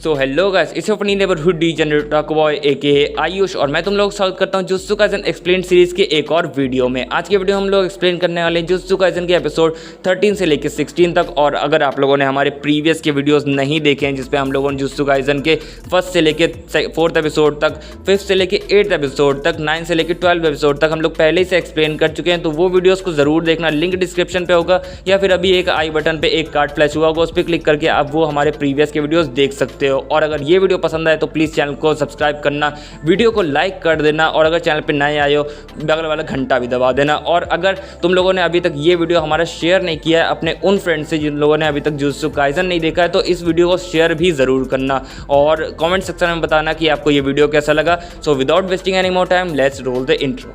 So hello guys, it's अपनी neighbourhood degenerate talk boy एके आयुष और मैं तुम लोग स्वागत करता हूं जुत्सु काइसेन एक्सप्लेन सीरीज के एक और वीडियो में। आज के वीडियो हम लोग एक्सप्लेन करने वाले हैं जुत्सु काइसेन के एपिसोड 13 से लेकर 16 तक। और अगर आप लोगों ने हमारे प्रीवियस के वीडियोस नहीं देखे हैं जिसपे हम लोगों ने जुत्सु काइसेन के फर्स्ट से लेकर 4th एपिसोड तक, 5th से लेकर 8th एपिसोड तक, 9 से लेकर 12 एपिसोड तक हम लोग पहले से एक्सप्लेन कर चुके हैं, तो वो वीडियोज़ को ज़रूर देखना। लिंक डिस्क्रिप्शन पे होगा या फिर अभी एक आई बटन पे एक कार्ड फ्लैश हुआ होगा, उस पर क्लिक करके आप वो हमारे प्रीवियस के वीडियोस देख सकते हो। और अगर ये वीडियो पसंद आए तो प्लीज़ चैनल को सब्सक्राइब करना, वीडियो को लाइक कर देना और अगर चैनल पे नए आए हो बगल वाला घंटा भी दबा देना। और अगर तुम लोगों ने अभी तक ये वीडियो हमारा शेयर नहीं किया है अपने उन फ्रेंड्स से जिन लोगों ने अभी तक जुत्सु काइसेन नहीं देखा है, तो इस वीडियो को शेयर भी ज़रूर करना और कमेंट सेक्शन में बताना कि आपको ये वीडियो कैसा लगा। So without wasting any more time, let's roll the intro.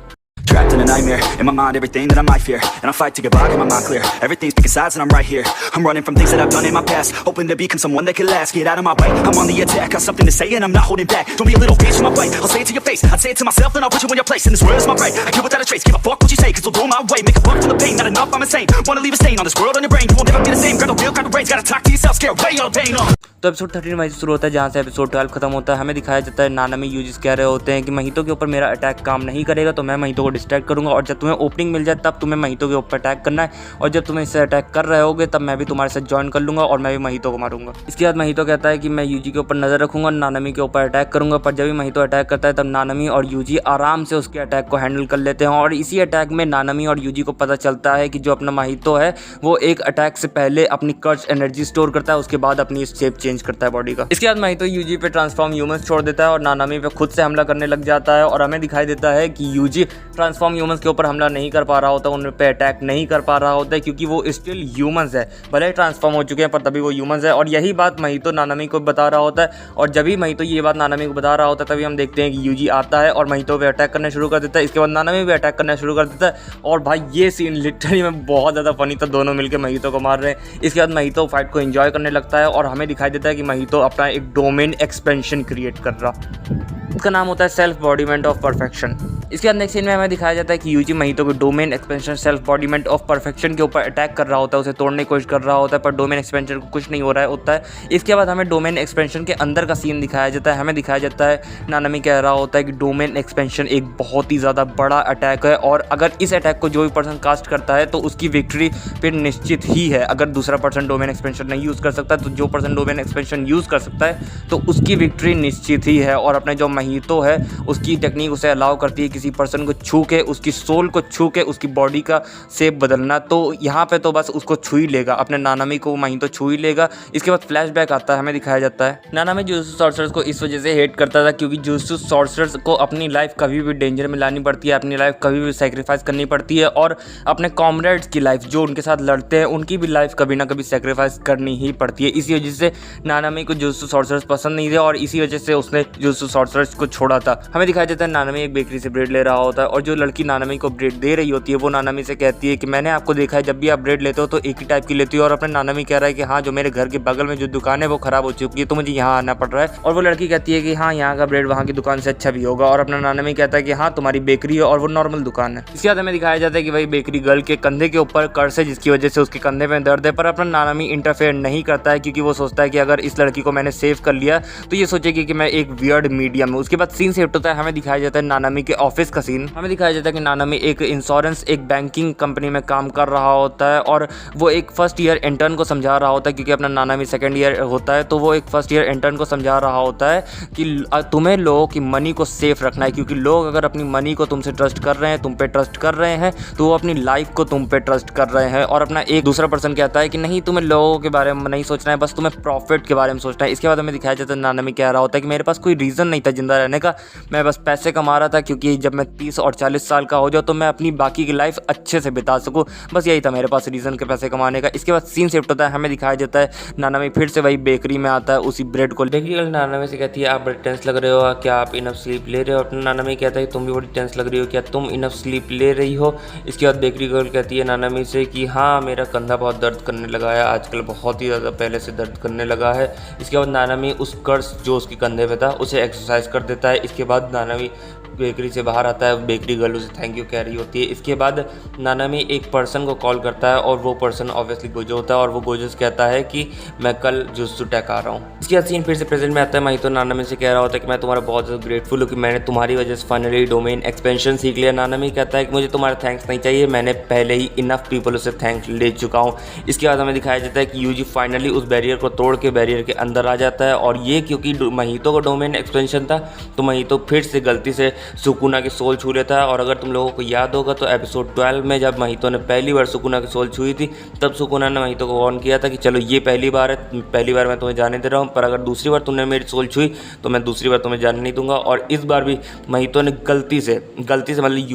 Trapped in a nightmare, in my mind everything that I might fear. And I fight to get by, get my mind clear. Everything's picking sides and I'm right here. I'm running from things that I've done in my past, hoping to become someone that can last. Get out of my way, I'm on the attack. Got something to say and I'm not holding back. Don't be a little bitch in my way, I'll say it to your face. I'd say it to myself and I'll put you in your place. And this world is my right, I kill without a trace. Give a fuck what you say, cause it'll go my way. Make a buck for the pain, not enough, I'm insane. Wanna leave a stain on this world, on your brain. You won't ever be the same, grab the wheel, grab the reins. Gotta talk to yourself, scare away all the pain. तो episode 13 वहीं से शुरू होता है जहाँ से episode 12 खत्म होता है। हमें दिखाया जाता है नानामी यूजिस कह रहे होते हैं कि महितो के ऊपर मेरा अटैक काम नहीं करेगा, तो मैं महितो को डिस्ट्रैक्ट करूंगा और जब तुम्हें ओपनिंग मिल जाए तब तुम्हें महितो के ऊपर अटैक करना है, और जब तुम्हें इससे अटैक कर रहे होगे तब मैं भी तुम्हारे साथ ज्वाइन कर लूंगा और मैं भी महितो को मारूंगा। इसके बाद महितो कहता है कि मैं यूजी के ऊपर नजर रखूंगा और नानामी के ऊपर अटैक करूंगा, पर जब भी महितो अटैक करता है तब नानामी और यूजी आराम से उसके अटैक को हैंडल कर लेते हैं। और इसी अटैक में नानामी और यूजी को पता चलता है कि जो अपना महितो है वो एक अटैक से पहले अपनी कर्ज एनर्जी स्टोर करता है, उसके बाद अपनी शेप चेंज करता है बॉडी का। इसके बाद महितो यूजी पे ट्रांसफॉर्म ह्यूमंस छोड़ देता है और नानामी पे खुद से हमला करने लग जाता है। और हमें दिखाई देता है कि यूजी ट्रांसफॉर्म ह्यूमंस के ऊपर हमला नहीं कर पा रहा होता, उन पे अटैक नहीं कर पा रहा होता है क्योंकि वो स्टिल ह्यूमंस है, भले ही ट्रांसफॉर्म हो चुके हैं पर तभी वो ह्यूमंस है। और यही बात महितो नानामी को बता रहा होता है, और जब भी महितो ये बात नानामी को बता रहा होता है तभी हम देखते हैं कि यूजी आता है और महितो पे अटैक करना शुरू कर देता है। इसके बाद नानामी भी अटैक करना शुरू कर देता है और भाई ये सीन लिटरली में बहुत ज़्यादा फनी था, दोनों मिलकर महितो को मार रहे हैं। इसके बाद महितो फाइट को एंजॉय करने लगता है और हमें दिखाई देता है कि महितो अपना एक डोमेन एक्सपेंशन क्रिएट कर रहा, इसका नाम होता है सेल्फ बॉडीमेंट ऑफ परफेक्शन। इसके बाद नेक्स्ट सीन में हमें दिखाया जाता है कि यूजी महितो के domain expansion self embodiment of perfection के ऊपर अटैक कर रहा होता है, उसे तोड़ने की कोशिश कर रहा होता है, पर डोमेन एक्सपेंशन को कुछ नहीं हो रहा होता है। इसके बाद हमें डोमेन एक्सपेंशन के अंदर का सीन दिखाया जाता है। हमें दिखाया जाता है नानामी कह रहा होता है कि डोमेन एक्सपेंशन एक बहुत ही ज़्यादा बड़ा अटैक है और अगर इस अटैक को जो भी पर्सन कास्ट करता है तो उसकी विक्ट्री फिर निश्चित ही है। अगर दूसरा पर्सन डोमेन एक्सपेंशन नहीं यूज़ कर सकता तो जो पर्सन डोमेन एक्सपेंशन यूज़ कर सकता है तो उसकी विक्ट्री निश्चित ही है। और अपने जो महितो है उसकी टेक्निक उसे अलाउ करती है किसी पर्सन को छू के, उसकी सोल को छू के उसकी बॉडी का शेप बदलना। तो यहाँ पे तो बस उसको छू ही लेगा, अपने नानामी को महितो छू ही लेगा। इसके बाद फ्लैशबैक आता है, हमें दिखाया जाता है नानामी जुत्सु सॉर्सरर्स को इस वजह से हेट करता था क्योंकि जुत्सु सॉर्सरर्स को अपनी लाइफ कभी भी डेंजर में लानी पड़ती है, अपनी लाइफ कभी भी सेक्रीफाइस करनी पड़ती है और अपने कॉमरेड्स की लाइफ जो उनके साथ लड़ते हैं उनकी भी लाइफ कभी ना कभी सेक्रीफाइस करनी ही पड़ती है। इसी वजह से नानामी को जुत्सु सॉर्सरर्स पसंद नहीं थे और इसी वजह से उसने जुत्सु सॉर्सरर्स को छोड़ा था। हमें दिखाया जाता है नानामी एक बेकरी से ब्रेड ले रहा होता है और जो लड़की नानामी को ब्रेड दे रही होती है वो नानामी से कहती है कि मैंने आपको देखा है जब भी आप ब्रेड लेते हो तो एक ही टाइप की लेती हो, और अपने नानामी कह रहा है कि हाँ जो मेरे घर के बगल में जो दुकान है वो खराब हो चुकी है तो मुझे यहाँ आना पड़ रहा है। और वो लड़की कहती है कि हाँ यहाँ का ब्रेड वहाँ की दुकान से अच्छा भी होगा, और अपना नानामी कहता है कि हाँ तुम्हारी बेकरी है और वो नॉर्मल दुकान है। इसके बाद हमें दिखाया जाता है कि भाई बेकरी गर्ल के कंधे के ऊपर कर्स है जिसकी वजह से उसके कंधे में दर्द है, पर अपना नानामी इंटरफेयर नहीं करता है क्योंकि वो सोचता है कि अगर इस लड़की को मैंने सेव कर लिया तो ये सोचेगी कि मैं एक वियर्ड मीडियम हूँ। उसके बाद सीन शिफ्ट होता है, हमें दिखाया जाता है नानामी के ऑफिस का सीन। हमें दिखाया जाता है कि नानामी एक इंश्योरेंस एक बैंकिंग कंपनी में काम कर रहा होता है और वो एक फर्स्ट ईयर इंटर्न को समझा रहा होता है क्योंकि अपना नानामी सेकंड ईयर होता है, तो वो एक फर्स्ट ईयर इंटर्न को समझा रहा होता है कि तुम्हें लोगों की मनी को सेफ रखना है क्योंकि लोग अगर अपनी मनी को तुमसे ट्रस्ट कर रहे हैं, तुम पे ट्रस्ट कर रहे हैं, तो वो अपनी लाइफ को तुम पे ट्रस्ट कर रहे हैं। और अपना एक दूसरा पर्सन कहता है कि नहीं तुम्हें लोगों के बारे में नहीं सोचना है, बस तुम्हें प्रॉफिट के बारे में सोचना है। इसके बाद हमें दिखाया जाता है नानामी कह रहा होता है कि मेरे पास कोई रीज़न नहीं था जिंदा रहने का, मैं बस पैसे कमा रहा था क्योंकि जब मैं 30 और 40 साल का हो जाऊँ तो मैं अपनी बाकी की लाइफ अच्छे से बिता सकूँ, बस यही था मेरे पास रीज़न के पैसे कमाने का। इसके बाद सीन शिफ्ट होता है, हमें दिखाया जाता है नानामी फिर से वही बेकरी में आता है उसी ब्रेड को। बेकरी गर्ल नानामी से कहती है आप बड़े टेंस लग रहे हो, क्या आप इनफ स्लीप ले रहे हो? अपना नानामी कहता है तुम भी बड़ी टेंस लग रही हो, क्या तुम इनफ स्लीप ले रही हो? इसके बाद बेकरी गर्ल कहती है नानामी से कि हाँ मेरा कंधा बहुत दर्द करने लगा है आजकल, बहुत ही ज़्यादा पहले से दर्द करने लगा है। इसके बाद नानामी उस कर्स जो उसके कंधे पे था उसे एक्सरसाइज कर देता है। इसके बाद नानामी बेकरी से बाहर आता है, बेकरी गर्ल उसे थैंक यू कह रही होती है। इसके बाद नानामी एक पर्सन को कॉल करता है और वो पर्सन ऑब्वियसली गोजो होता है और वो गोजो से कहता है कि मैं कल जुत्सु टेक आ रहा हूँ। इसके बाद सीन फिर से प्रेजेंट में आता है। माहितो नानामी से कह रहा होता है कि मैं तुम्हारा बहुत ज़्यादा ग्रेटफुल हूँ कि मैंने तुम्हारी वजह से फाइनली डोमेन एक्सपेंशन सीख लिया। नानामी कहता है कि मुझे तुम्हारा थैंक्स नहीं चाहिए, मैंने पहले ही इनफ पीपल से थैंक्स ले चुका हूँ। इसके बाद हमें दिखाया जाता है कि यूजी फाइनली उस बैरियर को तोड़ के बैरियर के अंदर आ जाता है और ये क्योंकि महितो का डोमेन एक्सपेंशन था तो महितो फिर से गलती से सुकुना की सोल छू लेता है। और अगर तुम लोगों को याद होगा तो एपिसोड 12 में जब महितो ने पहली बार सुकुना की सोल छुई थी तब सुकुना ने महितो को वार्न किया था कि चलो ये पहली बार है, पहली बार मैं तुम्हें जाने दे रहा हूँ, पर अगर दूसरी बार तुमने मेरी सोल छुई तो मैं दूसरी बार तुम्हें जाने नहीं दूंगा। और इस बार भी महितो ने गलती से मतलब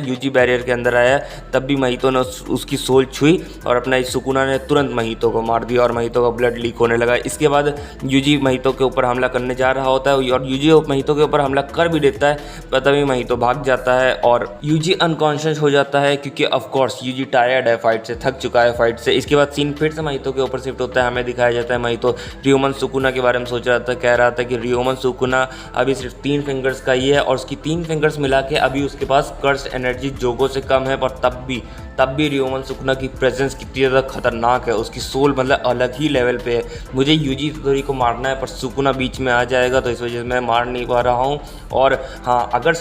यूजी बैरियर के अंदर आया तब भी महितो ने उसकी सोल छुई और अपना इस सुकुना ने तुरंत महितो को मार दिया और महितो का ब्लड लीक होने लगा। इसके बाद यूजी महितो के ऊपर हमला करने जा रहा होता है और यूजी महितो के ऊपर हमला कर भी देता है, पर तभी महितो भाग जाता है और यूजी अनकॉन्शियस हो जाता है क्योंकि ऑफ कोर्स यूजी टायर्ड है फाइट से, थक चुका है फाइट से। इसके बाद सीन फिर से महितो के ऊपर शिफ्ट होता है। हमें दिखाया जाता है महितो रियोमन सुकुना के बारे में सोच रहा था, कह रहा था कि रियोमन सुकुना अभी सिर्फ 3 फिंगर्स का ही है और उसकी 3 फिंगर्स मिला के अभी उसके पास कर्स एनर्जी जोगो से कम है, पर तब भी रियोमन सुकुना की प्रेजेंस कितनी ज़्यादा खतरनाक है, उसकी सोल मतलब अलग ही लेवल पे है। मुझे यूजी इतोरी को मारना है पर सुकुना बीच में आ जाएगा तो इस वजह से मैं मार नहीं पा रहा हूँ। और हाँ, अगर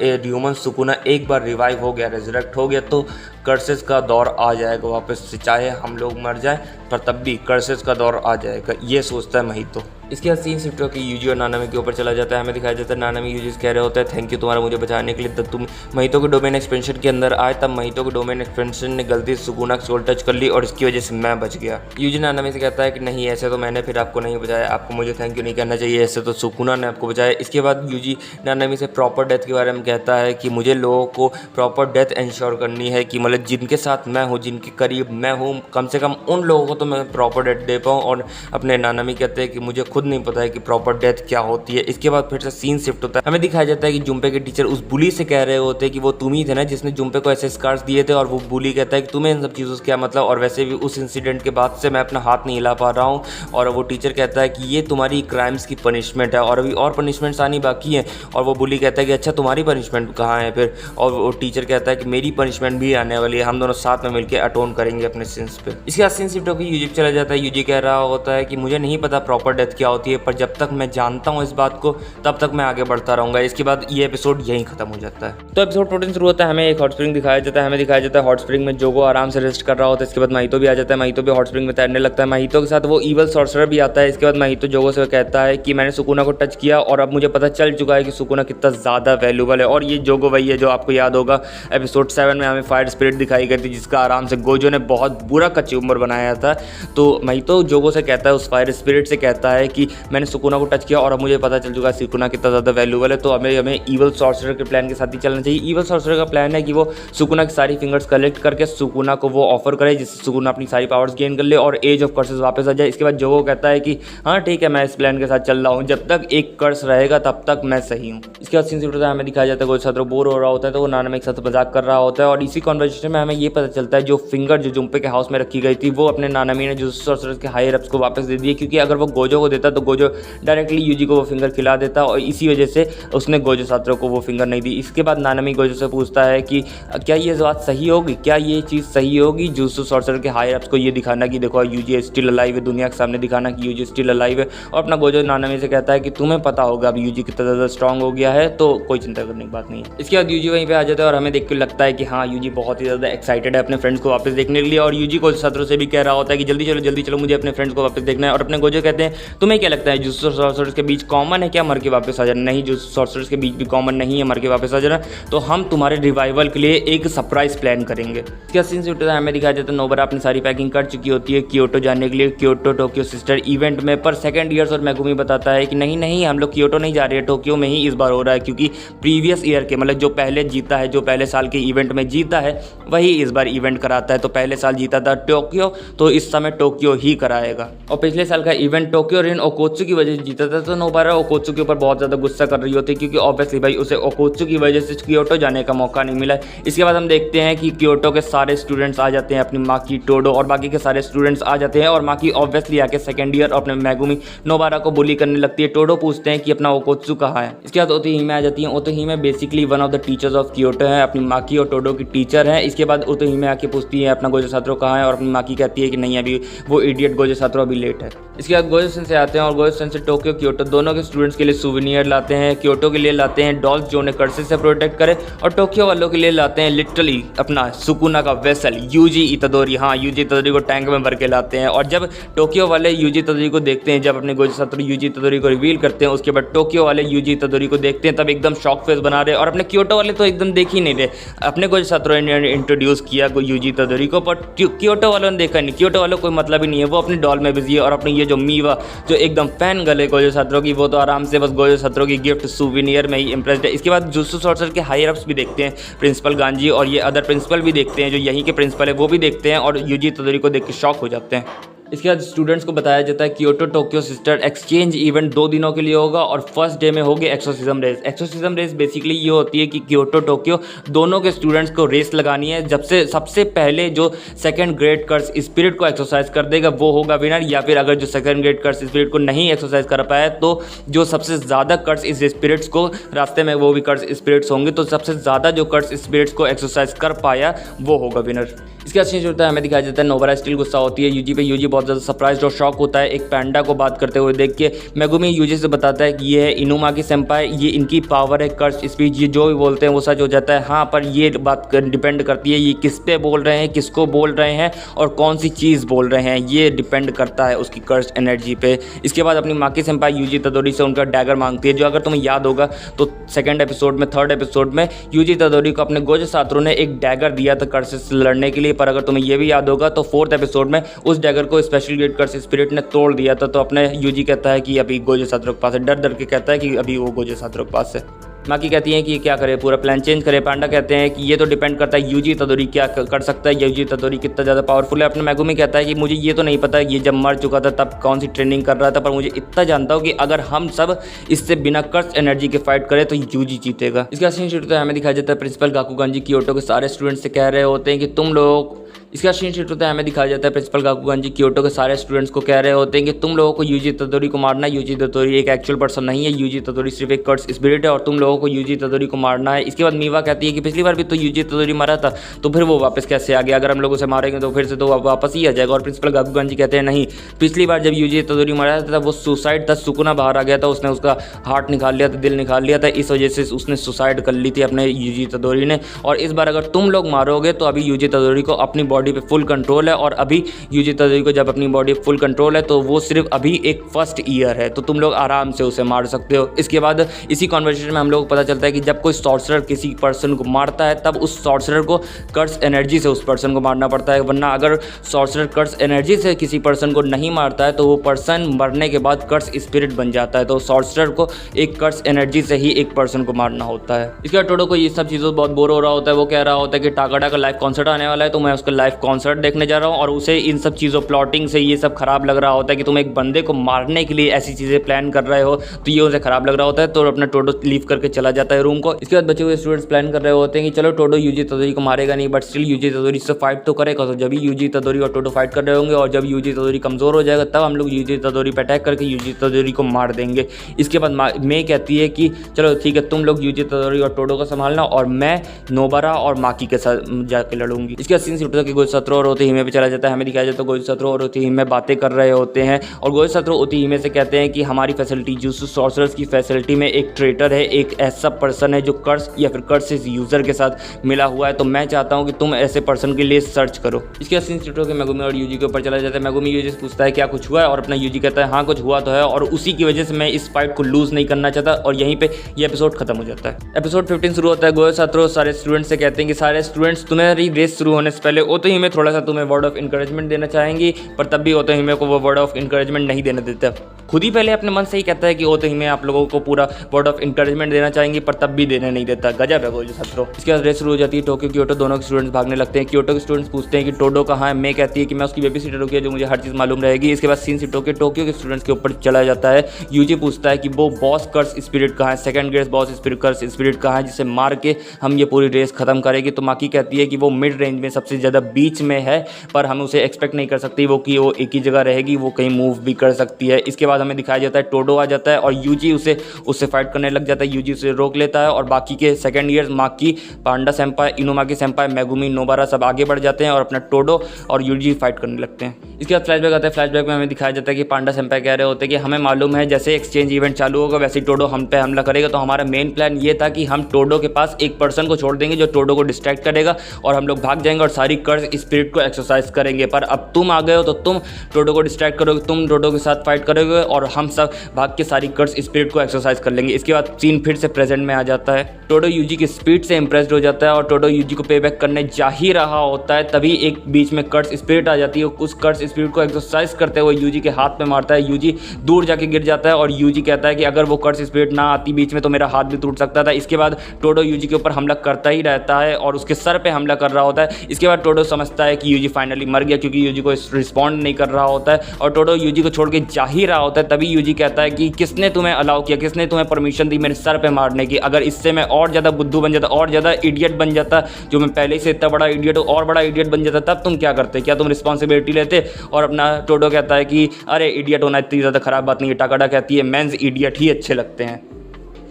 रियोमन सुकुना एक बार रिवाइव हो गया, रेजरेक्ट हो गया तो कर्सेस का दौर आ जाएगा वापस से, चाहे हम लोग मर जाएं पर तब भी कर्सेस का दौर आ जाएगा, ये सोचता है महितो। इसके बाद सीन शिफ्ट होकर यूजी और नानामी के ऊपर चला जाता है। हमें दिखाया जाता है नानामी यूजी से कह रहे होता है थैंक यू तुम्हारा मुझे बचाने के लिए। तब तुम महितो के डोमेन एक्सपेंशन के अंदर आए, तब महितो के डोमेन एक्सपेंशन ने गलती से सुकुना की सोल टच कर ली और इसकी वजह से मैं बच गया। यूजी नानामी से कहता है कि नहीं, ऐसे तो मैंने फिर आपको नहीं बचाया, आपको मुझे थैंक यू नहीं कहना चाहिए, ऐसे तो सुकुना ने आपको बचाया। इसके बाद यूजी नानामी से प्रॉपर डेथ के बारे में कहता है कि मुझे लोगों को प्रॉपर डेथ इंश्योर करनी है, कि मतलब जिनके साथ मैं हूँ, जिनके करीब मैं हूँ, कम से कम उन लोगों को तो मैं प्रॉपर डेथ दे पाऊँ। और अपने नानामी कहते हैं कि मुझे खुद नहीं पता है कि प्रॉपर डेथ क्या होती है। इसके बाद फिर से सीन शिफ्ट होता है। हमें दिखाया जाता है कि जुम्पे के टीचर उस बुली से कह रहे होते हैं कि वो तुम ही थे ना जिसने जुम्पे को ऐसे स्कार्स दिए थे, और वो बुली कहता है कि तुम्हें इन सब चीज़ों से क्या मतलब, और वैसे भी उस इंसिडेंट के बाद से मैं अपना हाथ नहीं हिला पा रहा हूँ। और वो टीचर कहता है कि ये तुम्हारी क्राइम्स की पनिशमेंट है और अभी और पनिशमेंट्स आनी बाकी हैं। और वो बुली कहता है कि अच्छा तुम्हारी पनिशमेंट कहाँ है फिर, और वो टीचर कहता है कि मेरी पनिशमेंट भी आने वाली है, हम दोनों साथ में मिलकर अटोन करेंगे अपने सिंस पे। इसके बाद सीन शिफ्ट होकर यूजी चला जाता है। यूजी कह रहा होता है कि मुझे नहीं पता प्रॉपर डेथ क्या होती है, पर जब तक मैं जानता हूँ इस बात को तब तक मैं आगे बढ़ता रहूँगा। इसके बाद ये एपिसोड यहीं खत्म हो जाता है। तो एपिसोड 14 शुरू होता है। हमें एक हॉट स्प्रिंग दिखाया जाता है। हमें दिखाया जाता है हॉट स्प्रिंग में जोगो आराम से रेस्ट कर रहा होता है। इसके बाद महितो भी आ जाता है। महितो भी हॉट स्प्रिंग में तैरने लगता है। महितो के साथ वो ईवल सॉर्सरर भी आता है। इसके बाद महितो जोगो से कहता है कि मैंने सुकुना को टच किया और अब मुझे पता चल चुका है कि सुकुना कितना ज़्यादा वैल्यूबल है। और ये जोगो वही है जो आपको याद होगा एपिसोड 7 में हमें फायर स्पिरिट दिखाई गई थी, जिसका आराम से गोजो ने बहुत बुरा कचूमर बनाया था। तो महितो जोगो से कहता है, उस फायर स्पिरिट से कहता है कि मैंने सुकुना को टच किया और अब मुझे पता चल चुका है सुकुना कितना ज़्यादा वैल्यूबल है। तो हमें ईवल सॉर्सरर के प्लान के साथ ही चलना चाहिए। ईवल सॉर्सरर का प्लान है कि वो सुकुना की सारी फिंगर्स कलेक्ट करके सुकुना को वो ऑफर करे, जिससे सुकुना अपनी सारी पावर्स गेन कर ले और एज ऑफ कर्सेस वापस आ जाए। इसके बाद जोगो कहता है कि हाँ ठीक है, मैं इस प्लान के साथ चल रहा हूँ, जब तक एक कर्स रहेगा तब तक मैं सही हूँ। इसके बाद सीन शिफ्ट होता है। हमें दिखाया जाता है गोजो छात्र बोर हो रहा होता है तो वो नानामी के साथ मजाक कर रहा होता है। और इसी कॉन्वर्सेशन में हमें ये पता चलता है जो फिंगर जो जुम्पे के हाउस में रखी गई थी वो अपने नानामी ने जुजुत्सु सॉर्सरर्स के हायर अप्स को वापस दे दिए, क्योंकि अगर वो गोजो को देता तो गोजो डायरेक्टली यूजी को वो फिंगर खिला देता और इसी वजह से उसने गोजो छात्रों को वो फिंगर नहीं दी। इसके बाद नानामी गोजो से पूछता है कि क्या ये बात सही होगी, क्या ये चीज़ सही होगी जुजुत्सु सॉर्सरर के हायर अप्स को ये दिखाना कि देखो यूजी स्टिल अलाइव है, दुनिया के सामने दिखाना कि यूजी स्टिल अलाइव है। और अपना गोजो नानामी से कहता है कि तुम्हें पता होगा अब यूजी कितना ज़्यादा स्ट्रॉन्ग हो गया है, तो कोई चिंता करने की बात नहीं है। इसके बाद यूजी वहीं पे आ जाता है और हमें देख के लगता है कि हाँ यूजी बहुत ही ज़्यादा एक्साइटेड है अपने फ्रेंड्स को वापस देखने के लिए। और यूजी गोजो छात्रों से भी कह रहा होता है कि जल्दी चलो मुझे अपने फ्रेंड्स को वापस देखना है। और अपने गोजो कहते हैं तुम्हें क्या लगता है जुजुत्सु सॉर्सरर्स के बीच कॉमन है क्या मर के वापस आ जाना? नहीं, जुजुत्सु सॉर्सरर्स के बीच भी कॉमन नहीं है मर के वापस आ जाना, तो हम तुम्हारे रिवाइवल के लिए एक सरप्राइज प्लान करेंगे। क्या सीन शिफ्ट होता है। हमें दिखाया जाता है नोबरा अपनी सारी पैकिंग कर चुकी होती है क्योटो जाने के लिए, क्योटो टोक्यो सिस्टर इवेंट में। पर सेकंड ईयर्स और मेगुमी बताता है कि नहीं हम लोग क्योटो नहीं जा रहे हैं, टोक्यो में ही इस बार हो रहा है, क्योंकि प्रीवियस ईयर के मतलब जो पहले जीता है, जो पहले साल के इवेंट में जीता है वही इस बार इवेंट कराता है। तो पहले साल जीता था टोक्यो, तो इस समय टोक्यो ही कराएगा। और पिछले साल का इवेंट टोक्यो रिन ओकोत्सु की वजह से जीता था, तो नोबारा ओकोत्सु के ऊपर बहुत ज़्यादा गुस्सा कर रही होती है, क्योंकि ऑब्वियसली भाई उसे ओकोत्सु की वजह से क्योटो जाने का मौका नहीं मिला। इसके बाद हम देखते हैं कि क्योटो के सारे स्टूडेंट्स आ जाते हैं, अपनी माकी, टोडो और बाकी के सारे स्टूडेंट्स आ जाते हैं, और माकी ऑब्वियसली आके सेकेंड ईयर अपने मेगुमी नोबारा को बुली करने लगती है। टोडो पूछते हैं कि अपना ओकोत्सु कहाँ है। इसके बाद ओतोहिमे आ जाती है। Utahime basically one of the teachers of Kyoto है, अपनी माकी और टोडो की टीचर है। इसके बाद ओतोहिमे आके पूछती है अपना गोजो सातोरू कहाँ है, और अपनी माकी कहती है कि नहीं अभी वो इडियट गोजो सातोरू अभी लेट है। इसके बाद गोजो सेंसेई आते हैं और गोजो सेंसेई टोक्यो क्योटो दोनों के स्टूडेंट्स के लिए सुवेनियर लाते हैं। क्योटो के लिए लाते हैं डॉल्स जो उन्हें कर्सेस से प्रोटेक्ट करे, और टोक्यो वालों के लिए लाते हैं लिटरली अपना सुकुना का वेसल यूजी इतादोरी। हाँ, यूजी इतादोरी को टैंक में भर के लाते हैं। और जब टोक्यो वाले यूजी इतादोरी को देखते हैं, जब अपने गोजो सातोरू यूजी इतादोरी को रिवील करते हैं, उसके बाद टोक्यो वाले यूजी इतादोरी को देखते हैं, तब एकदम शॉक फेस बना रहे, और अपने क्योटो वाले तो एकदम देख ही नहीं रहे। अपने गोजो सातोरू ने इंट्रोड्यूस किया यूजी इतादोरी को, पर क्योटो वालों ने देखा नहीं। क्योटो वालों को कोई मतलब ही नहीं है, वो अपनी डॉल में बिजी है। और अपनी ये जो मीवा जो एकदम फैन गले गोजो सातोरू की, वो तो आराम से बस गोजो सातोरू की गिफ्ट सुवेनियर में ही इंप्रेस्ड है। इसके बाद जुत्सु सॉर्सर के हायर अप्स भी देखते हैं, प्रिंसिपल गांजी और ये अदर प्रिंसिपल भी देखते हैं, जो यहीं के प्रिंसिपल है वो भी देखते हैं, और यूजी इतादोरी को देख के शॉक हो जाते हैं। इसके बाद स्टूडेंट्स को बताया जाता है Kyoto Tokyo sister exchange event 2 दिनों के लिए होगा, और फर्स्ट डे में होगी exorcism race. Exorcism race basically ये होती है कि क्योटो टोक्यो दोनों के स्टूडेंट्स को रेस लगानी है। जब से सबसे पहले जो सेकंड ग्रेड कर्स स्पिरिट को एक्सरसाइज कर देगा वो होगा विनर, या फिर अगर जो सेकंड ग्रेड कर्स स्पिरिट को नहीं एक्सरसाइज कर पाया तो जो सबसे ज़्यादा कर्स इस स्पिरिट्स को रास्ते में वो भी कर्स स्पिरिट्स होंगे, तो सबसे ज़्यादा जो कर्स स्पिरिट्स को एक्सरसाइज कर पाया वो होगा विनर। इसके अच्छी होता है हमें दिखाया जाता है नोबारा स्टिल गुस्सा होती है यूजी पे। यूजी बहुत ज़्यादा सरप्राइज और शॉक होता है एक पैंडा को बात करते हुए देख के। मेगुमी यूजी से बताता है कि ये है इनुमा की सेंपाई, ये इनकी पावर है कर्स स्पीच, ये जो भी बोलते हैं वो सच हो जाता है। हाँ, पर ये बात डिपेंड करती है ये किस पे बोल रहे हैं, किसको बोल रहे हैं और कौन सी चीज़ बोल रहे हैं, ये डिपेंड करता है उसकी कर्स एनर्जी पे। इसके बाद अपनी माकी सेंपाई यूजी इतादोरी से उनका डैगर मांगती है, जो अगर तुम्हें याद होगा तो सेकंड एपिसोड में, थर्ड एपिसोड में यूजी इतादोरी को अपने गोजो सातोरू ने एक डैगर दिया था कर्स से लड़ने के लिए, पर अगर तुम्हें ये भी याद होगा तो फोर्थ एपिसोड में उस डैगर को स्पेशल ग्रेड कर्स स्पिरिट ने तोड़ दिया था। तो अपने यूजी कहता है कि अभी गोजो सातोरू के पास है, डर डर के कहता है कि अभी वो गोजो सातोरू के पास है। माकी कहती हैं कि क्या करे, पूरा प्लान चेंज करे। पांडा कहते हैं कि ये तो डिपेंड करता है यूजी इतादोरी क्या कर सकता है, यूजी इतादोरी कितना ज़्यादा पावरफुल है। अपने मेगुमी कहता है कि मुझे ये तो नहीं पता ये जब मर चुका था तब कौन सी ट्रेनिंग कर रहा था, पर मुझे इतना जानता हूँ कि अगर हम सब इससे बिना कर्स एनर्जी के फाइट करें तो यूजी जीतेगा। इसका सीन शुरू होता है हमें दिखाया जाता है प्रिंसिपल गाकुगांजी क्योटो के सारे स्टूडेंट्स से कह रहे होते हैं कि तुम लोग, इसका सीन शुरू होता है हमें दिखाया जाता है प्रिंसिपल गाकुगांजी क्योटो के सारे स्टूडेंट्स को कह रहे होते हैं कि तुम लोगों को यूजी इतादोरी को मारना है। यूजी इतादोरी एक एक्चुअल पर्सन नहीं है, यूजी इतादोरी सिर्फ एक कर्स स्पिरिट है और तुम लोगों को यूजी इतादोरी को मारना है। इसके बाद मीवा कहती है कि पिछली बार भी तो यूजी इतादोरी मारा था, तो फिर वो वापस कैसे आ गया, अगर हम लोग उसे मारेंगे तो फिर से तो वापस ही आ जाएगा। और प्रिंसिपल गाकुगांजी कहते हैं नहीं, पिछली बार जब यूजी इतादोरी मारा था वो सुसाइड था, सुकुना बाहर आ गया था, उसने उसका हार्ट निकाल लिया था, दिल निकाल लिया था, इस वजह से उसने सुसाइड कर ली थी अपने यूजी इतादोरी ने। और इस बार अगर तुम लोग मारोगे तो अभी यूजी इतादोरी को अपनी बॉडी पे फुल कंट्रोल है, और अभी यूजी इतादोरी को जब अपनी बॉडी फुल कंट्रोल है तो वो सिर्फ अभी एक फर्स्ट ईयर है, तो तुम लोग आराम से उसे मार सकते हो। इसके बाद इसी कॉन्वर्सेशन में हम लोग को पता चलता है कि जब कोई सॉर्सरर किसी पर्सन को मारता है तब उस सॉर्सरर को कर्स एनर्जी से उस पर्सन को मारना पड़ता है, वरना अगर सॉर्सरर कर्स एनर्जी से किसी पर्सन को नहीं मारता है तो वो पर्सन मरने के बाद कर्स स्पिरिट बन जाता है। तो सॉर्सरर को एक कर्स एनर्जी से ही एक पर्सन को मारना होता है। इसके बाद टोडो को ये सब चीज़ों बहुत बोर हो रहा होता है, वो कह रहा होता है कि टाकाडा का लाइव कॉन्सर्ट आने वाला है, तो मैं उसका लाइव कॉन्सर्ट देखने जा रहा हूँ, और उसे इन सब चीज़ों प्लॉटिंग से ये सब खराब लग रहा होता है कि तुम एक बंदे को मारने के लिए ऐसी चीज़ें प्लान कर रहे हो, तो ये उसे खराब लग रहा होता है। तो अपना टोडो लीव करके चला जाता है रूम को। इसके बाद बचे हुए स्टूडेंट्स प्लान कर रहे होते हैं कि चलो टोडो यूजी इतादोरी को मारेगा नहीं, बट स्टिल यूजी इतादोरी से फाइट तो करेगा। तो जब भी यूजी इतादोरी और टोडो फाइट कर रहे होंगे और जब यूजी इतादोरी कमज़ोर हो जाएगा तब हम लोग यूजी इतादोरी पर अटैक करके यूजी इतादोरी को मार देंगे। इसके बाद मे कहती है कि चलो ठीक है, तुम लोग यूजी इतादोरी और टोडो को संभालना और मैं नोबारा और माकी के साथ जाकर लड़ूंगी। इसके बाद सीन से उठता कि गोजो सातोरू और ओतोहिमे पे चला जाता है। हमें दिखाया जाता है गोजो सातोरू और ओतोहिमे बातें कर रहे होते हैं, और गोजो सातोरू ओतोहिमे से कहते हैं कि हमारी फैसिलिटी जुत्सु सॉर्सरर्स की फैसिलिटी में एक ट्रेटर है, एक ऐसा पर्सन है जो कर्स या फिर कर्सेस यूज़र के साथ मिला हुआ है, तो मैं चाहता हूँ कि तुम ऐसे पर्सन के लिए सर्च करो। इसके बाद सीन से उठो कि मेगुमी और यूजी के ऊपर चला जाता है। मेगुमी यूजी से पूछता है क्या कुछ हुआ है, और अपना यूजी कहता है हाँ कुछ हुआ तो है, और उसी की वजह से मैं इस फाइट को लूज़ नहीं करना चाहता, और यहीं पे ये एपिसोड खत्म हो जाता है। एपिसोड 15 शुरू होता है। गोजो सातोरू सारे स्टूडेंट्स से कहते हैं कि सारे स्टूडेंट्स तुम्हारी रेस शुरू होने से पहले हिमे थोड़ा सा तुम्हें वर्ड ऑफ इंकरेजमेंट देना चाहेंगी, पर तब भी ओतो हिमे को वो वर्ड ऑफ इंकरेजमेंट नहीं देने देता। खुद ही पहले अपने मन से ही कहता है कि ओतो हिमे आप लोगों को पूरा वर्ड ऑफ इंकरेजमेंट देना चाहेंगी, पर तब भी देने नहीं देता। गजब है गोजो सत्रो। इसके बाद रेस शुरू हो जाती है। टोक्यो क्योटो दोनों के स्टूडेंट्स भागने लगते हैं। क्योटो के स्टूडेंट्स पूछते हैं कि टोडो कहाँ है। मैं कहती है कि मैं उसकी बेबी सीटर होगी जो मुझे हर चीज़ मालूम रहेगी। इसके बाद सीन से टोक्यो के स्टूडेंट्स के ऊपर चला जाता है। यूजी पूछता है कि वो बॉस कर्स स्पिरिट कहाँ है, सेकंड ग्रेड बॉस कर्स स्पिरिट कहाँ है, जिसे मार के हम ये पूरी रेस खत्म करेगी। तो माकी कहती है कि वो मिड रेंज में सबसे ज़्यादा बीच में है, पर हम उसे एक्सपेक्ट नहीं कर सकती वो कि वो एक ही जगह रहेगी, वो कहीं मूव भी कर सकती है। इसके बाद हमें दिखाया जाता है टोडो आ जाता है और यूजी उससे फाइट करने लग जाता है। यूजी उसे रोक लेता है और बाकी के सेकंड ईयर माकी, पांडा सेंपाई, इनुमाकी सेंपाई, मेगुमी, नोबारा सब आगे बढ़ जाते हैं और अपना टोडो और यूजी फाइट करने लगते हैं। इसके बाद फ्लैशबैक आता है। फ्लैशबैक में हमें दिखाया जाता है कि पांडा सेंपाई कह रहे होते हैं कि हमें मालूम है जैसे एक्सचेंज इवेंट चालू होगा वैसे ही टोडो हम पे हमला करेगा, तो हमारा मेन प्लान ये था कि हम टोडो के पास एक पर्सन को छोड़ देंगे जो टोडो को डिस्ट्रैक्ट करेगा और हम लोग भाग जाएंगे और सारी कर्स स्पिरिट को एक्सरसाइज करेंगे। पर अब तुम आ गए हो तो तुम टोडो को डिस्ट्रैक्ट करोगे, तुम टोडो के साथ फाइट करोगे और हम सब भाग के सारी कर्स स्पिरिट को एक्सरसाइज कर लेंगे। इसके बाद सीन फिर से प्रेजेंट में आ जाता है। टोडो यूजी की स्पीड से इंप्रेस्ड हो जाता है और टोडो यूजी को पे बैक करने जा ही रहा होता है, तभी एक बीच में कर्स स्पिरिट आ जाती है। उस कर्स स्पिरिट को एक्सरसाइज करते हुए यूजी के हाथ में मारता है। यूजी दूर जाके गिर जाता है और यूजी कहता है कि अगर वो कर्स स्पिरिट ना आती बीच में तो मेरा हाथ भी टूट सकता था। इसके बाद टोडो यूजी के ऊपर हमला करता ही रहता है और उसके सर पे हमला कर रहा होता है। इसके बाद टोडो समझता है कि यूजी फाइनली मर गया क्योंकि यूजी को रिस्पॉन्ड नहीं कर रहा होता है और टोडो यूजी को छोड़ के जा ही रहा होता है। तभी यूजी कहता है कि किसने तुम्हें अलाउ किया, किसने तुम्हें परमिशन दी मेरे सर पे मारने की। अगर इससे मैं और ज़्यादा बुद्धू बन जाता, और ज़्यादा इडियट बन जाता, जो मैं पहले से इतना बड़ा इडियट हूँ और बड़ा इडियट बन जाता, तब तुम क्या करते? क्या तुम रिस्पॉन्सिबिलिटी लेते? और अपना टोडो कहता है कि अरे इडियट होना इतनी ज़्यादा खराब बात नहीं है। टाकाडा कहती है मेंस इडियट ही अच्छे लगते हैं।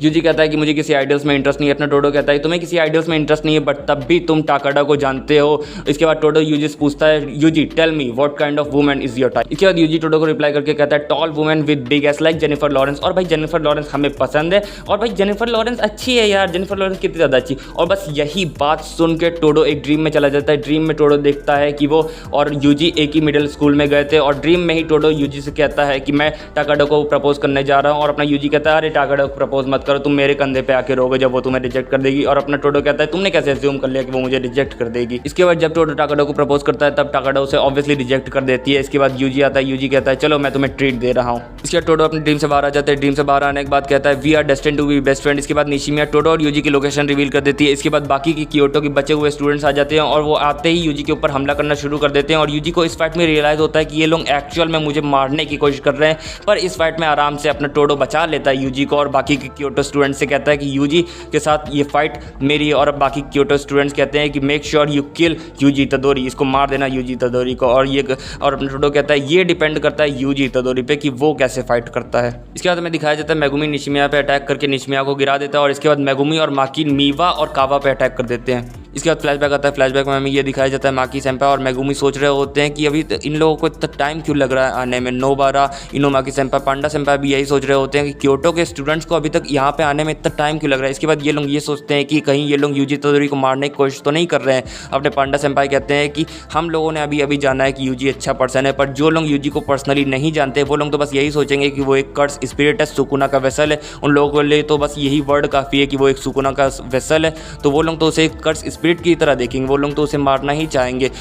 यूजी कहता है कि मुझे किसी आइडल्स में इंटरेस्ट नहीं है। अपना टोडो कहता है तुम्हें किसी आइडल्स में इंटरेस्ट नहीं है, बट तब भी तुम टाकाडा को जानते हो। इसके बाद टोडो यूजी से पूछता है Yuji tell me what kind of women is your type. इसके बाद यूजी टोडो को रिप्लाई करके कहता है tall women with big ass like Jennifer Lawrence. और भाई जेनिफर लॉरेंस हमें पसंद है और भाई जेनिफर लॉरेंस अच्छी है यार, जेनिफर लॉरेंस कितनी ज़्यादा अच्छी। और बस यही बात सुन के टोडो एक ड्रीम में चला जाता है। ड्रीम में टोडो देखता है कि वो और यूजी एक ही मिडिल स्कूल में गए थे और ड्रीम में ही टोडो यूजी से कहता है कि मैं टाकाडा को प्रपोज करने जा रहा हूँ। और अपना यूजी कहता है अरे टाकाडा को प्रपोज मत करो, तुम मेरे कंधे आके रहोगे जब वो तुम्हें रिजेक्ट कर देगी। और अपना टोडो कहता है तुमने कैसे अज्यूम कर लिया कि वो मुझे रिजेक्ट कर देगी। इसके बाद जब टोडो टाकाडा को प्रपोज करता है तब टाकाडा उसे ऑब्वियसली रिजेक्ट कर देती है। इसके बाद यूजी आता है। यूजी कहता है चलो मैं तुम्हें ट्रीट दे रहा हूँ। इसके बाद टोडो अपनी ड्रीम से बाहर आ जाता है। ड्रीम से बाहर आने के बाद कहता है we are destined to be best friend. इसके बाद निशिमिया टोडो और यूजी की लोकेशन रिवील कर देती है। इसके बाद बाकी की क्योटो के बचे हुए स्टूडेंट्स आ जाते हैं और वो आते ही यूजी के ऊपर हमला करना शुरू कर देते हैं। और यूजी को इस फाइट में रियलाइज होता है कि ये लोग एक्चुअल में मुझे मारने की कोशिश कर रहे हैं, पर इस फाइट में आराम से अपना टोडो बचा लेता है यूजी को और बाकी के क्योटो स्टूडेंट से कहता है कि यूजी के साथ ये फाइट मेरी। और बाकी क्योटो स्टूडेंट्स कहते हैं कि make sure you kill UG इतादोरी, इसको मार देना यूजी इतादोरी को। और अपना टोडो कहता है ये डिपेंड करता है यूजी इतादोरी पे कि वो कैसे फाइट करता है। इसके बाद हमें दिखाया जाता है मेगुमी निशिमिया पे अटैक करके निशिमिया को गिरा देता है और इसके बाद मेगुमी और माकी मीवा और कावा पे अटैक कर देते हैं। इसके बाद फ्लैशबैक आता है। फ्लैशबैक में हमें ये दिखाया जाता है माकी सेंपाई और मेगुमी सोच रहे होते हैं कि अभी इन लोगों को इतना टाइम क्यों लग रहा है आने में। नोबारा, इनुमाकी सेंपाई, पांडा सेंपाई भी यही सोच रहे होते हैं कि क्योटो के स्टूडेंट्स को अभी तक यहाँ पे आने में इतना टाइम क्यों लग रहा है। इसके बाद ये लोग ये सोचते हैं कि कहीं ये लोग यूजी इतादोरी को मारने की कोशिश तो नहीं कर रहे हैं। अपने पांडा सेंपाई कहते हैं कि हम लोगों ने अभी जाना है कि यूजी अच्छा पर्सन है, पर जो लोग यूजी को पर्सनली नहीं जानते वो लोग तो बस यही सोचेंगे कि वो एक कर्स स्पिरिट है, सुकुना का वेसल है। उन लोगों के लिए तो बस यही वर्ड काफ़ी है कि वो एक सुकुना का वेसल है, तो वो लोग तो उसे कर्स स्पिरिट की तरह देखेंगे, वो लोग तो उसे मारना ही चाहेंगे।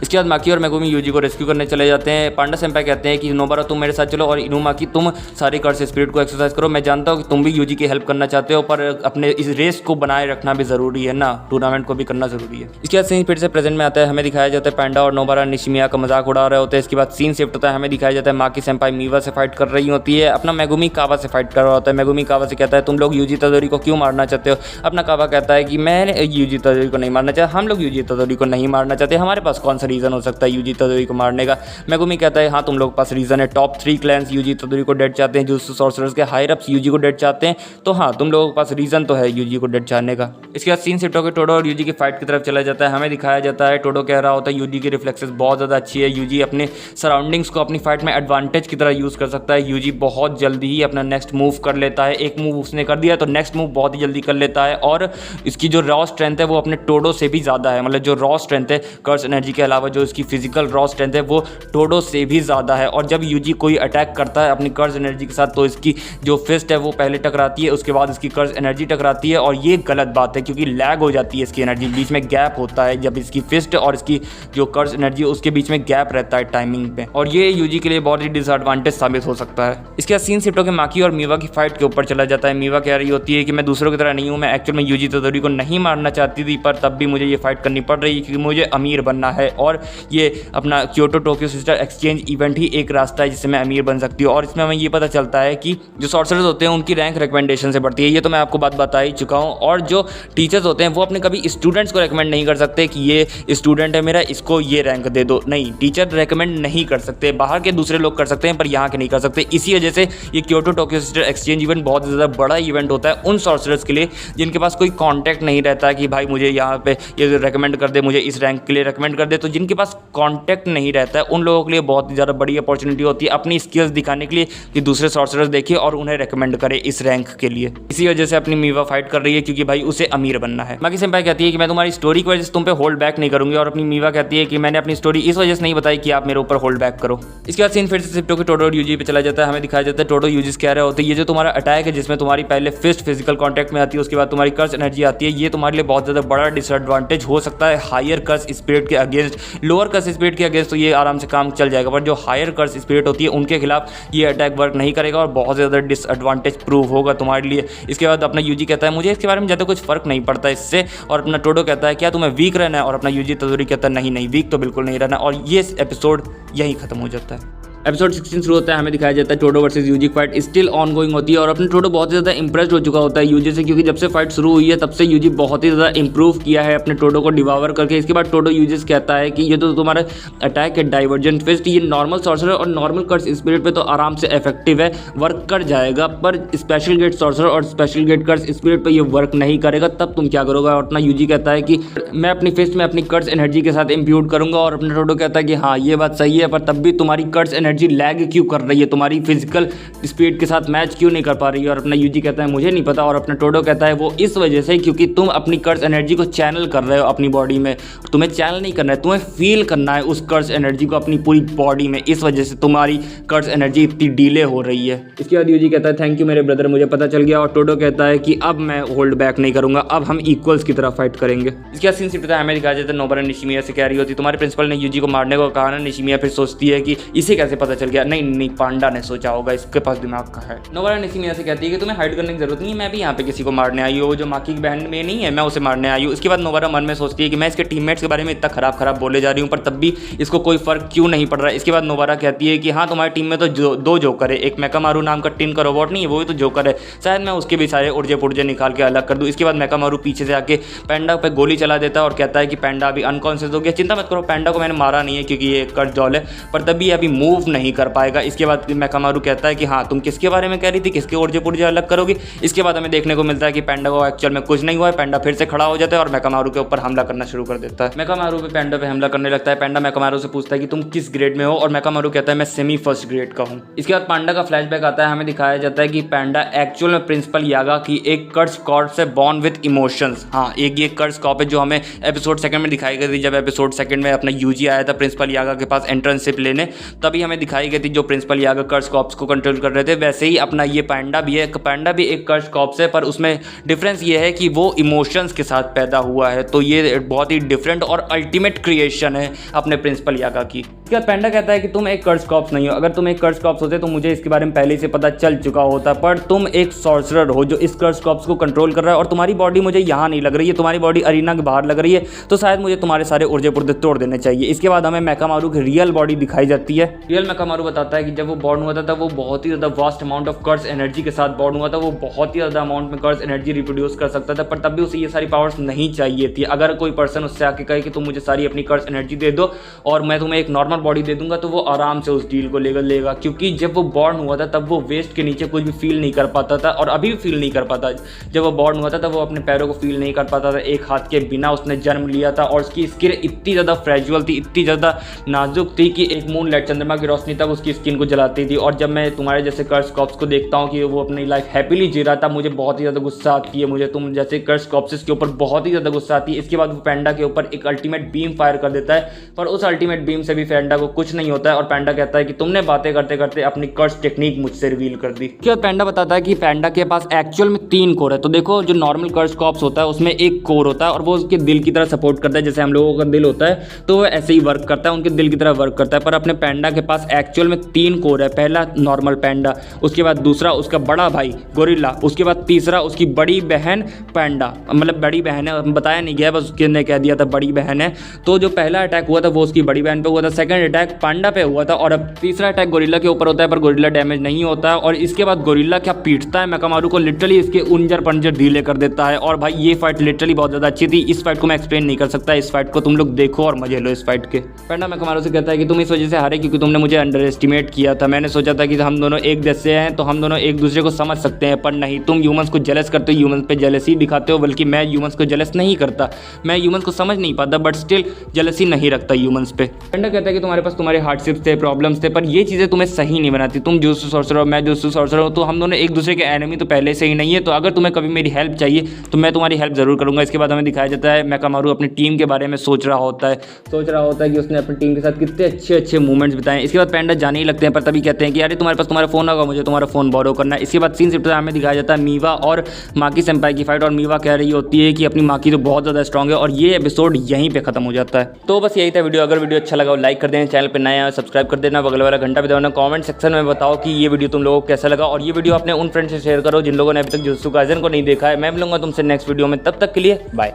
इसके बाद माकी और मेगुमी यूजी को रेस्क्यू करने चले जाते हैं। पांडा सेंपाई कहते हैं कि नोबारा तुम मेरे साथ चलो और इनुमाकी तुम सारे कर्स स्पिरिट को एक्सरसाइज करो। मैं जानता हूँ कि तुम भी यूजी की हेल्प करना चाहते हो, पर अपने इस रेस को बनाए रखना भी ज़रूरी है ना, टूर्नामेंट को भी करना ज़रूरी है। इसके बाद सीन फिर से प्रेजेंट में आता है। हमें दिखाया जाता है पांडा और नोबारा निशिमिया का मजाक उड़ा रहे होते हैं। इसके बाद सीन शिफ्ट होता है। हमें दिखाया जाता है माकी सेंपाई मीवा से फाइट कर रही होती है, अपना मेगुमी कावा से फाइट कर रहा होता है। मेगुमी कावा से कहता है तुम लोग यूजी इतादोरी को क्यों मारना चाहते हो। अपना कावा कहता है कि मैं यूजी इतादोरी को नहीं मारना चाहता, हम लोग यूजी इतादोरी को नहीं मारना चाहते, हमारे पास कौन सा रीज़न हो सकता है यूजी इतादोरी को मारने का। मेगुमी कहता है हाँ तुम लोग के पास रीज़न है, टॉप 3 क्लैंस यूजी इतादोरी को डेड चाहते हैं, जो सॉर्सरर्स के हायर अप्स यूजी को डेड चाहते हैं, तो हाँ तुम लोगों के पास रीज़न तो है यूजी को डेड चाहने का। इसके बाद सीन शिफ्ट होकर टोडो और यूजी की फाइट की तरफ चला जाता है। हमें दिखाया जाता है टोडो कह रहा होता है यूजी की रिफ्लेक्सेस बहुत ज़्यादा अच्छी है, यूजी अपने सराउंडिंग्स को अपनी फाइट में एडवांटेज की तरह यूज़ कर सकता है। यूजी बहुत जल्दी ही अपना नेक्स्ट मूव कर लेता है, एक मूव उसने कर दिया तो नेक्स्ट मूव बहुत ही जल्दी कर लेता है। और इसकी जो रॉ स्ट्रेंथ है वो अपने टोडो से भी ज़्यादा है, मतलब जो रॉ स्ट्रेंथ है कर्स एनर्जी के अलावा अलावा जो इसकी फिजिकल रॉ स्ट्रेंथ है वो टोडो से भी ज़्यादा है। और जब यूजी कोई अटैक करता है अपनी कर्ज एनर्जी के साथ तो इसकी जो फिस्ट है वो पहले टकराती है, उसके बाद इसकी कर्ज एनर्जी टकराती है। और ये गलत बात है क्योंकि लैग हो जाती है इसकी एनर्जी, बीच में गैप होता है जब इसकी फिस्ट और इसकी जो कर्ज एनर्जी उसके बीच में गैप रहता है टाइमिंग पे, और ये यूजी के लिए बहुत ही डिसएडवांटेज साबित हो सकता है। इसके बाद सीन शिफ्ट होकर माकी और मीवा की फाइट के ऊपर चला जाता है। मीवा कह रही होती है कि मैं दूसरों की तरह नहीं हूँ, मैं एक्चुअल में यूजी तोदोरी को नहीं मारना चाहती थी पर तब भी मुझे ये फाइट करनी पड़ रही है क्योंकि मुझे अमीर बनना है और ये अपना Kyoto Tokyo sister exchange event ही एक रास्ता है जिससे मैं अमीर बन सकती हूँ। और इसमें हमें ये पता चलता है कि जो सॉर्सरर्स होते हैं उनकी रैंक रिकमेंडेशन से बढ़ती है, ये तो मैं आपको बात बता ही चुका हूँ। और जो टीचर्स होते हैं वो अपने कभी स्टूडेंट्स को रिकमेंड नहीं कर सकते कि ये स्टूडेंट है मेरा, इसको ये रैंक दे दो, नहीं, टीचर रिकमेंड नहीं कर सकते। बाहर के दूसरे लोग कर सकते हैं पर यहाँ के नहीं कर सकते। इसी वजह से ये Kyoto Tokyo sister exchange event बहुत ज़्यादा बड़ा इवेंट होता है उन सॉर्सरर्स के लिए जिनके पास कोई कॉन्टैक्ट नहीं रहता है कि भाई मुझे यहाँ पे ये रेकमेंड कर दे, मुझे इस रैंक के लिए रेकमेंड कर दे। तो जिनके पास कॉन्टैक्ट नहीं रहता है उन लोगों के लिए बहुत ही ज़्यादा बड़ी अपॉर्चुनिटी होती है अपनी स्किल्स दिखाने के लिए कि दूसरे सॉर्सरर्स देखें और उन्हें रेकमेंड करे इस रैंक के लिए। इसी वजह से अपनी मीवा फाइट कर रही है क्योंकि भाई उसे अमीर बनना है। माकी सेंपाई कहती है कि मैं तुम्हारी स्टोरी की वजह से तुम पे होल्ड बैक नहीं करूंगी, और अपनी मीवा कहती है कि मैंने अपनी स्टोरी इस वजह से नहीं बताई कि आप मेरे ऊपर होल्ड बैक करो। इसके बाद सीन फिर से शिफ्ट होकर टोडो और यूजी पे चला जाता है। हमें दिखाया जाता है टोडो यूजी कह रहे होते हैं ये जो तुम्हारा अटैक है जिसमें तुम्हारी पहले फिस्ट फिजिकल कॉन्टैक्ट में आती है, उसके बाद तुम्हारी कर्स एनर्जी आती है, ये तुम्हारे लिए बहुत ज़्यादा बड़ा डिसएडवांटेज हो सकता है हायर कर्स स्पिरिट के अगेंस्ट। लोअर कर्स स्पिरिट के अगेंस्ट तो ये आराम से काम चल जाएगा, पर जो हायर कर्स स्पिरिट होती है उनके खिलाफ ये अटैक वर्क नहीं करेगा और बहुत ज़्यादा डिसएडवांटेज प्रूव होगा तुम्हारे लिए। इसके बाद अपना यूजी कहता है मुझे इसके बारे में ज़्यादा कुछ फर्क नहीं पड़ता इससे, और अपना टोडो कहता है क्या तुम्हें वीक रहना है, और अपना यूजी तोदोरी कहता है नहीं वीक तो बिल्कुल नहीं रहना। और ये एपिसोड यहीं खत्म हो जाता है। एपिसोड 16 शुरू होता है। हमें दिखाया जाता है Todo versus Yuji fight still on going होती है और अपने टोडो बहुत ज़्यादा इंप्रेस्ड हो चुका होता है यूजी से, क्योंकि जब से फाइट शुरू हुई है तब से यूजी बहुत ही ज़्यादा इंप्रूव किया है अपने टोडो को डिवावर करके। इसके बाद टोडो यूजी से कहता है कि ये तो तुम्हारा अटैक है डाइवर्जेंट फिस्ट, ये नॉर्मल सॉर्सरर और नॉर्मल कर्स स्पिरिट पे तो आराम से इफेक्टिव है, वर्क कर जाएगा, पर स्पेशल गेट सॉर्सरर और स्पेशल गेट कर्स स्पिरिट पे ये वर्क नहीं करेगा, तब तुम क्या करोगे। और अपना यूजी कहता है कि मैं अपनी फिस्ट में अपनी कर्स एनर्जी के साथ इम्प्यूट करूंगा, और अपना टोडो कहता है कि हाँ ये बात सही है, पर तब भी तुम्हारी कर्स एनर्जी लैग क्यों कर रही है, तुम्हारी फिजिकल स्पीड के साथ मैच क्यों नहीं कर पा रही है। और अपना यूजी कहता है मुझे नहीं पता, और अपना टोडो कहता है वो इस वजह से क्योंकि तुम अपनी कर्स एनर्जी को चैनल कर रहे हो अपनी बॉडी में, तुम्हें चैनल नहीं करना है, तुम्हें फील करना है उस कर्स एनर्जी को अपनी पूरी बॉडी में, इस वजह से तुम्हारी कर्स एनर्जी इतनी डीले हो रही है। इसके बाद यूजी कहता है थैंक यू मेरे ब्रदर, मुझे पता चल गया। और टोडो कहता है कि अब मैं होल्ड बैक नहीं करूंगा, अब हम इक्वल्स की तरह फाइट करेंगे। इसके बाद सीन शिफ्ट होता है। हमें दिखाया जाता है नोबरा निशिमिया से कह रही होती तुम्हारे प्रिंसिपल ने यूजी को मारने को कहा ना। निशिमिया फिर सोचती है कि इसे कैसे पता चल गया, नहीं पांडा ने सोचा होगा, इसके पास दिमाग का है। नोबरा निशिमिया से कहती है कि तुम्हें हाइड करने की जरूरत नहीं है, मैं भी यहाँ पे किसी को मारने आई हूँ, जो माकी की बहन में नहीं है मैं उसे मारने आई हूँ। इसके बाद नोबरा मन में सोचती है कि मैं इसके टीममेट्स के बारे में इतना खराब बोले जा रही हूँ पर तब भी इसको कोई फर्क क्यों नहीं पड़ रहा है। इसके बाद नोबरा कहती है कि हाँ तुम्हारी टीम में तो दो जोकर है, एक मेकामारू नाम का टीम का रोबोट नहीं है, वो भी तो जोकर है, शायद मैं उसके भी सारे उर्जे पुर्जे निकाल के अलग कर दूँ। इसके बाद मेकामारू पीछे से आके पैंडा पे गोली चला देता है और कहता है कि पैंडा अभी अनकॉन्शियस हो गया, चिंता मत करो, पैंडा को मैंने मारा नहीं है क्योंकि ये कर्ज जॉल है, पर तभी अभी मूव नहीं कर पाएगा। इसके बाद मेकामारू कहता है कि हाँ तुम किसके बारे में कह रही थी, किसके उर्जे पुर्जे अलग करोगी। इसके बाद हमें देखने को मिलता है कि पैंडा को एक्चुअल में कुछ नहीं हुआ है, पैंडा फिर से खड़ा हो जाता है और मेकामारू के ऊपर हमला करना शुरू कर देता है। मेकामारू पे पैंडा पे हमला करने लगता है। पैंडा मेकामारू से पूछता है कि तुम किस ग्रेड में हो, और मेकामारू कहता है मैं सेमी फर्स्ट ग्रेड का हूँ। इसके बाद पैंडा का फ्लैशबैक आता है। हमें दिखाया जाता है कि पैंडा एक्चुअल में प्रिंसिपल यागा की एक कर्स कॉर्प से बॉर्न विद इमोशंस, हाँ एक ये कर्स कॉर्प है जो हमें एपिसोड 2 में दिखाई गई थी। जब एपिसोड 2 में अपना यूजी आया था प्रिंसिपल यागा के पास एंट्रेंसशिप लेने, तभी हमें दिखाई गई थी जो प्रिंसिपल यागा कर्स कॉर्प्स को कंट्रोल कर रहे थे। वैसे ही अपना ये पैंडा भी है, पैंडा भी एक कर्स कॉर्प्स है, पर उसमें डिफरेंस ये है कि वो इमोशंस के साथ पैदा हुआ है, तो ये बहुत ही डिफरेंट और अल्टीमेट क्रिएशन है अपने प्रिंसिपल यागा की। इसके बाद पैंडा कहता है कि तुम एक कर्स कॉर्प्स नहीं हो, अगर तुम एक कर्स कॉर्प्स होते तो मुझे इसके बारे में पहले से पता चल चुका होता, पर तुम एक सॉर्सरर हो जो इस कर्स कॉर्प्स को कंट्रोल कर रहा है, और तुम्हारी बॉडी मुझे यहाँ नहीं लग रही है, तुम्हारी बॉडी अरीना के बाहर लग रही है, तो शायद मुझे तुम्हारे सारे उर्जे पुर्जे तोड़ देने चाहिए। इसके बाद हमें मेकामारू की रियल बॉडी दिखाई जाती है। रियल मेकामारू बताता है कि जब वो बॉर्न हुआ था वो बहुत ही ज़्यादा vast amount of curse energy के साथ बॉर्न हुआ था, वो बहुत ही ज़्यादा अमाउंट में कर्स एनर्जी रिप्रोड्यूस कर सकता था, पर तब भी उसे ये सारी पावर्स नहीं चाहिए थी। अगर कोई पर्सन उससे आके कहे कि तुम मुझे सारी अपनी कर्स एनर्जी दे दो और मैं तुम्हें एक नॉर्मल बॉडी दे दूंगा तो वो आराम से उस डील को लेगा, क्योंकि जब वो बॉर्न हुआ था तब वो वेस्ट के नीचे कुछ भी फील नहीं कर पाता था और अभी भी फील नहीं कर पाता। जब वो बॉर्न हुआ था तब वो अपने पैरों को फील नहीं कर पाता था, एक हाथ के बिना उसने जन्म लिया था और उसकी स्किन इतनी ज़्यादा फ्रेजुअल थी, इतनी ज़्यादा नाजुक थी कि एक मूनलाइट चंद्रमा की रोशनी तब उसकी स्किन को जलाती थी। और जब मैं तुम्हारे जैसे कर्स कॉप्स को देखता हूँ कि वो अपनी लाइफ हैप्पीली जी रहा था, मुझे बहुत ही ज़्यादा गुस्सा आती है। मुझे तुम जैसे कर्स कॉप्सेस के ऊपर बहुत ही ज़्यादा गुस्सा आती है। इसके बाद वो पैंडा के ऊपर एक अल्टीमेट बीम फायर कर देता है, पर उस अल्टीमेट बीम से भी पैंडा को कुछ नहीं होता है और पैंडा कहता है कि तुमने बातें करते करते अपनी कर्स टेक्निक मुझसे रिवील कर दी। क्या पैंडा बताता है कि पैंडा के पास एक्चुअल में 3 कोर है। तो देखो, जो नॉर्मल कर्स कॉप्स होता है उसमें एक कोर होता है और वो उसके दिल की तरह सपोर्ट करता है, जैसे हम लोगों का दिल होता है तो वो ऐसे ही वर्क करता है, उनके दिल की तरह वर्क करता है। पर अपने पैंडा के पास एक्चुअल में 3 कोर है। पहला नॉर्मल पैंडा, उसके बाद दूसरा उसका बड़ा भाई गोरिल्ला, उसके बाद तीसरा उसकी बड़ी बहन पैंडा, मतलब बड़ी बहन है, बताया नहीं गया, बस उसने कह दिया था बड़ी बहन है। तो जो पहला अटैक हुआ था वो उसकी बड़ी बहन पे हुआ था, सेकंड अटैक पांडा पे हुआ था और अब तीसरा अटैक गोरिल्ला के ऊपर होता है, पर गोरिल्ला डैमेज नहीं होता है। और इसके बाद गोरिल्ला क्या पीटता है मेकामारू को, लिटरली इसके उंजर पंजर ढीले कर देता है। और भाई ये फाइट लिटरली बहुत ज़्यादा अच्छी थी। इस फाइट को मैं एक्सप्लेन नहीं कर सकता, इस फाइट को तुम लोग देखो और मजे लो इस फाइट के। पैंडा मेकामारू से कहता है कि तुम इस वजह से हारे क्योंकि तुमने मुझे अंडर एस्टिमेट किया था। मैंने सोचा था कि हम दोनों एक जैसे हैं तो हम दोनों एक दूसरे को समझ सकते हैं, पर नहीं, तुम ह्यूमंस को जेलस करते हो, ह्यूमंस पे जेलसी दिखाते हो, बल्कि मैं ह्यूमंस को जेलस नहीं करता, मैं ह्यूमंस को समझ नहीं पाता, बट स्टिल जेलसी नहीं रखता ह्यूमंस पे। पैंडा कहता है कि तुम्हारे पास तुम्हारे हार्डशिप्स थे, प्रॉब्लम्स थे, पर ये चीज़ें तुम्हें सही नहीं बनाती। तुम जुजुत्सु सॉर्सरर हो, मैं जुजुत्सु सॉर्सरर हूं, तो हम दोनों एक दूसरे के एनिमी तो पहले से ही नहीं है। तो अगर तुम्हें कभी मेरी हेल्प चाहिए तो मैं तुम्हारी हेल्प जरूर करूंगा। इसके बाद हमें दिखाया जाता है मेकामारू अपनी टीम के बारे में सोच रहा होता है कि उसने अपनी टीम के साथ कितने अच्छे अच्छे मूवमेंट्स बिताए। इसके बाद पैंडा जाने ही लगते हैं, पर तभी कहते हैं कि अरे तुम्हारे पास तुम्हारा फोन होगा, मुझे तुम्हारा फोन बोरो करना है। इसके बाद सीन शिफ्ट हमें दिखाया जाता है मीवा और माकी सेंपाई की फाइट, और मीवा कह रही होती है कि अपनी माकी तो बहुत ज़्यादा स्ट्रॉन्ग है, और ये एपिसोड यहीं पे खत्म हो जाता है। तो बस यही था वीडियो। अगर वीडियो अच्छा लगा लाइक कर देना, चैनल पे नए आए सब्सक्राइब कर देना, बगल वाला घंटा भी दबाना, कमेंट सेक्शन में बताओ कि ये वीडियो तुम लोगों को कैसा लगा, और ये वीडियो अपने उन फ्रेंड्स से शेयर करो जिन लोगों ने अभी तक जुजुत्सु काइसेन को नहीं देखा है। मैं मिलूंगा तुमसे नेक्स्ट वीडियो में, तब तक के लिए बाय।